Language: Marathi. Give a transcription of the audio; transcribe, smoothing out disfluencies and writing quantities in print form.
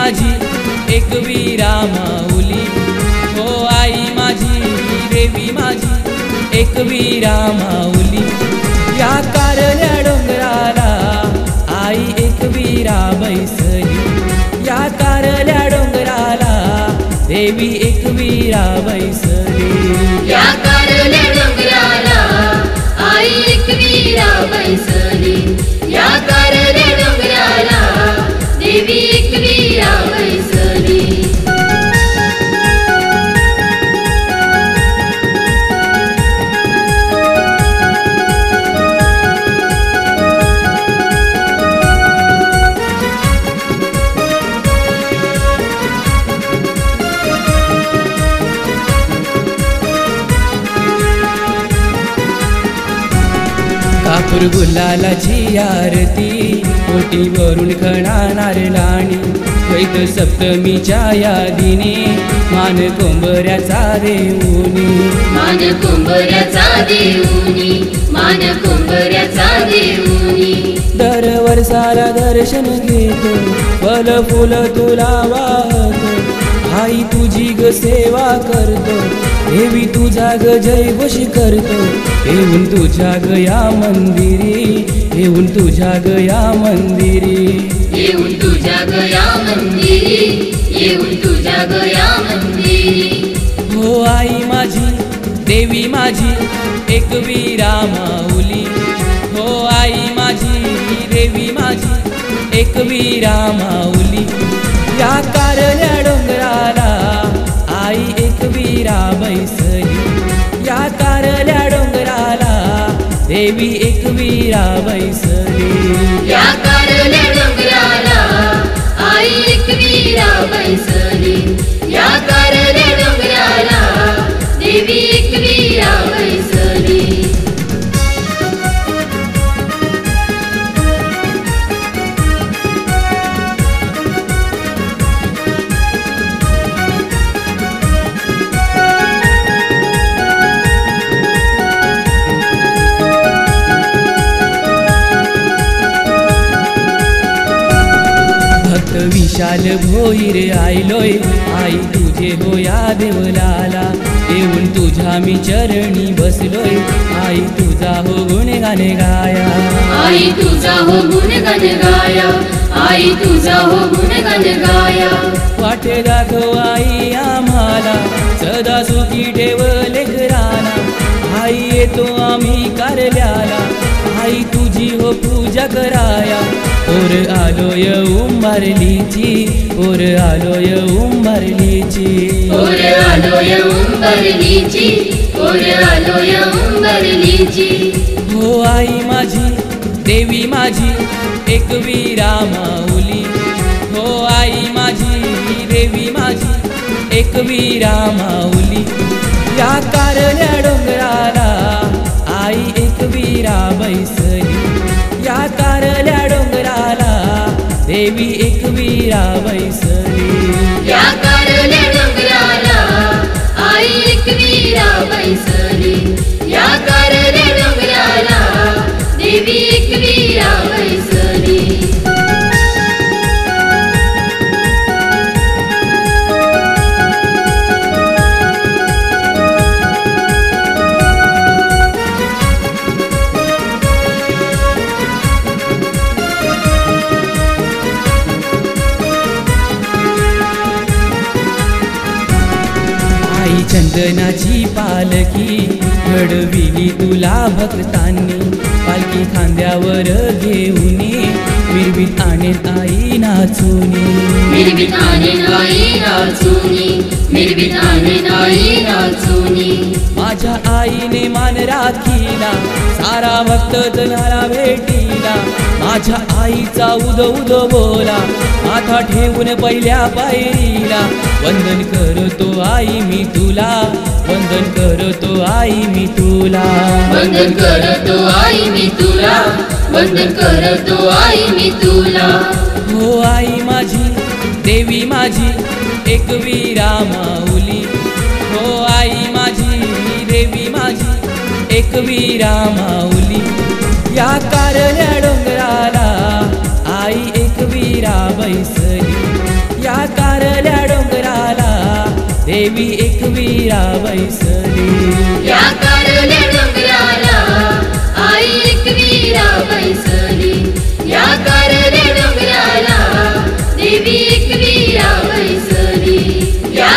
माझी एकवीरा माऊली, हो आई माझी देवी माझी एकवीरा माऊली। या कारल्या डोंगराला आई एकवीरा बैसली, या कारल्या डोंगराला देवी एकवीरा बैसली। या कारल्या डोंगराला आई एकवीरा बैसली, या कारल्या डोंगराला देवी एकवीरा बैसली। कापूर गुलालाची आरती ओटीवरून खणाणार लाणी, वैद सप्तमीच्या यादीने मान कोंबऱ्याचा देऊनी, मान कोंबऱ्याचा देऊनी, मान कोंबऱ्याचा देऊनी। दर वर्षाला दर्शन घेतो फल फुल तुला वाहतो, आई तुझी ग सेवा करतो, देवी तुझा ग जय घोष करतो, येऊन तुझ्या ग या मंदिरी, येऊन तुझ्या ग या मंदिरी, येऊन तुझ्या ग या मंदिरी, येऊन तुझ्या ग या मंदिरी। हो आई माझी देवी माझी एकवीरा माऊली, हो आई माझी देवी माझी एकवीरा माऊली। या कारल्या डोंगराला आई एकवीरा बैसली, या कारल्या डोंगराला देवी एकवीरा बैसली। या कारल्या डोंगराला आई एकवीरा बैसली, या कारल्या डोंगराला देवी एकवीरा बैसली। विशाल भोईर आयलोय आई तुझे हो या देवलाला, येऊन तुझ्या मी चरणी बसलोय आई तुझा हो गुणगान गाया, आई तुझा हो गुणगान गाया, आई तुझा हो गुणगान गाया। वाटे दाखव आई आम्हाला सदा सुखी ठेव लेकराला, आई येतो आम्ही कारल्याला आई तुझी हो पूजा कराया। ओर आलोय उंबरलीची, ओर आलोय उंबरलीची, ओर आलोय उंबरलीची, ओर आलोय उंबरलीची। हो आई माझी देवी माझी एकवीरा माऊली, हो आई माझी देवी माझी एकवीरा माऊली। या कारल्या डोंगराला आई एकवीरा बैसली, या कारल्या डोंगराला देवी एकवीरा बैसली। या कारल्या डोंगराला आई एकवीरा बैसली, या कारल्या डोंगराला देवी एकवीरा बैसली। चंदनाची पालखी घडविली तुला भक्तांनी, पालखी खांद्यावर घेऊनी मिरवीत आणेल आई नाचुनी, मिरवीत आणेल आई नाचुनी, मिरवीत आणेल आई नाचुनी। माझ्या आईने मान राखीला सारा भक्त जनाला भेटीला, माझ्या आईचा उद उद बोला माथा ठेवून पहिल्या पायरीला, वंदन करतो आई मी तुला, वंदन करतो आई मी तुला, वंदन करतो आई मी तुला, वंदन करतो आई मी तुला। हो आई माझी देवी माझी एकवीरा माऊली, हो आई माझी देवी माझी एकवीरा माऊली। या कारल्या डोंगराला आई एकवीरा बैसली, या देवी एकवीरा बैसली या कारल्या डोंगराला आई एकवीरा बैसली या कारल्या डोंगराला देवी एकवीरा बैसली या